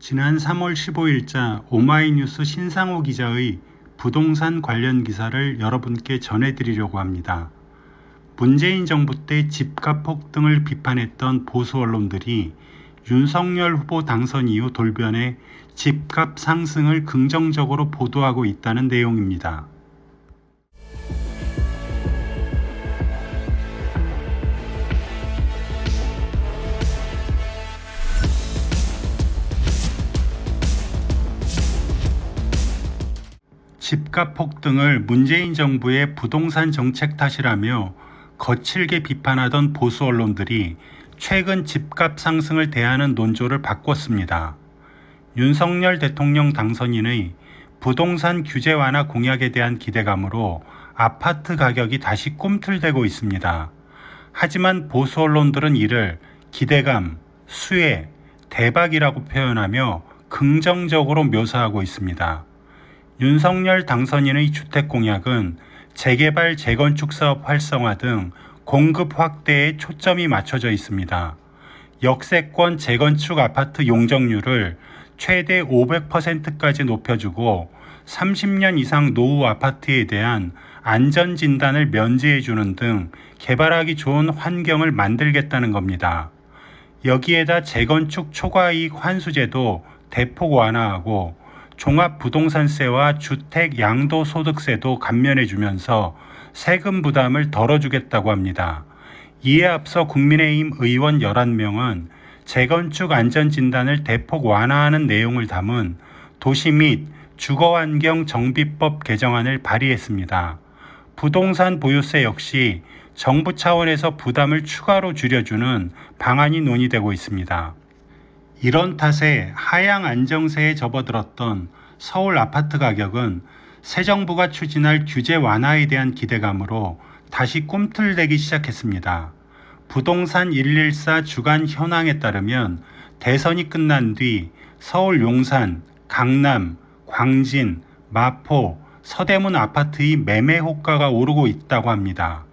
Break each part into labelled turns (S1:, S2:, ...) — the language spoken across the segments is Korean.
S1: 지난 3월 15일자 오마이뉴스 신상호 기자의 부동산 관련 기사를 여러분께 전해드리려고 합니다. 문재인 정부 때 집값 폭등을 비판했던 보수 언론들이 윤석열 후보 당선 이후 돌변해 집값 상승을 긍정적으로 보도하고 있다는 내용입니다. 집값 폭등을 문재인 정부의 부동산 정책 탓이라며 거칠게 비판하던 보수 언론들이 최근 집값 상승을 대하는 논조를 바꿨습니다. 윤석열 대통령 당선인의 부동산 규제 완화 공약에 대한 기대감으로 아파트 가격이 다시 꿈틀대고 있습니다. 하지만 보수 언론들은 이를 기대감, 수혜, 대박이라고 표현하며 긍정적으로 묘사하고 있습니다. 윤석열 당선인의 주택 공약은 재개발, 재건축 사업 활성화 등 공급 확대에 초점이 맞춰져 있습니다. 역세권 재건축 아파트 용적률을 최대 500%까지 높여주고 30년 이상 노후 아파트에 대한 안전진단을 면제해주는 등 개발하기 좋은 환경을 만들겠다는 겁니다. 여기에다 재건축 초과이익 환수제도 대폭 완화하고 종합부동산세와 주택 양도소득세도 감면해주면서 세금 부담을 덜어주겠다고 합니다. 이에 앞서 국민의힘 의원 11명은 재건축 안전진단을 대폭 완화하는 내용을 담은 도시 및 주거환경 정비법 개정안을 발의했습니다. 부동산 보유세 역시 정부 차원에서 부담을 추가로 줄여주는 방안이 논의되고 있습니다. 이런 탓에 하향 안정세에 접어들었던 서울 아파트 가격은 새 정부가 추진할 규제 완화에 대한 기대감으로 다시 꿈틀대기 시작했습니다. 부동산 114 주간 현황에 따르면 대선이 끝난 뒤 서울 용산, 강남, 광진, 마포, 서대문 아파트의 매매 호가가 오르고 있다고 합니다.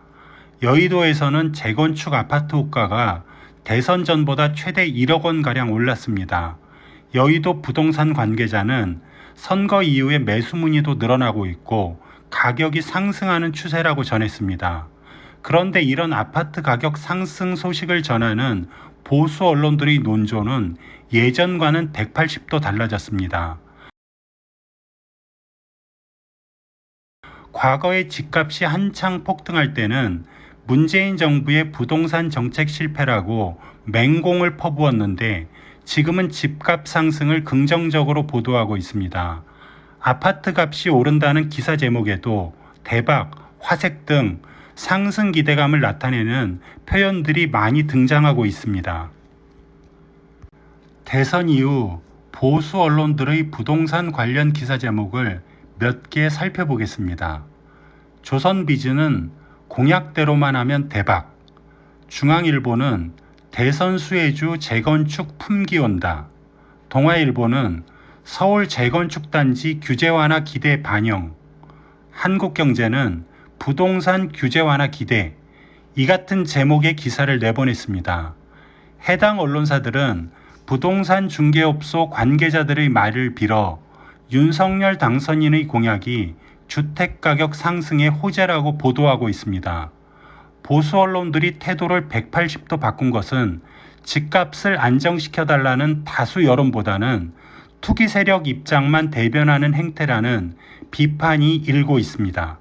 S1: 여의도에서는 재건축 아파트 호가가 대선 전보다 최대 1억 원가량 올랐습니다. 여의도 부동산 관계자는 선거 이후에 매수 문의도 늘어나고 있고 가격이 상승하는 추세라고 전했습니다. 그런데 이런 아파트 가격 상승 소식을 전하는 보수 언론들의 논조는 예전과는 180도 달라졌습니다. 과거에 집값이 한창 폭등할 때는 문재인 정부의 부동산 정책 실패라고 맹공을 퍼부었는데 지금은 집값 상승을 긍정적으로 보도하고 있습니다. 아파트 값이 오른다는 기사 제목에도 대박, 화색 등 상승 기대감을 나타내는 표현들이 많이 등장하고 있습니다. 대선 이후 보수 언론들의 부동산 관련 기사 제목을 몇 개 살펴보겠습니다. 조선비즈는 공약대로만 하면 대박, 중앙일보는 대선 수혜주 재건축 품기 온다, 동아일보는 서울 재건축 단지 규제 완화 기대 반영, 한국경제는 부동산 규제 완화 기대, 이 같은 제목의 기사를 내보냈습니다. 해당 언론사들은 부동산 중개업소 관계자들의 말을 빌어 윤석열 당선인의 공약이 주택가격 상승의 호재라고 보도하고 있습니다. 보수 언론들이 태도를 180도 바꾼 것은 집값을 안정시켜달라는 다수 여론보다는 투기 세력 입장만 대변하는 행태라는 비판이 일고 있습니다.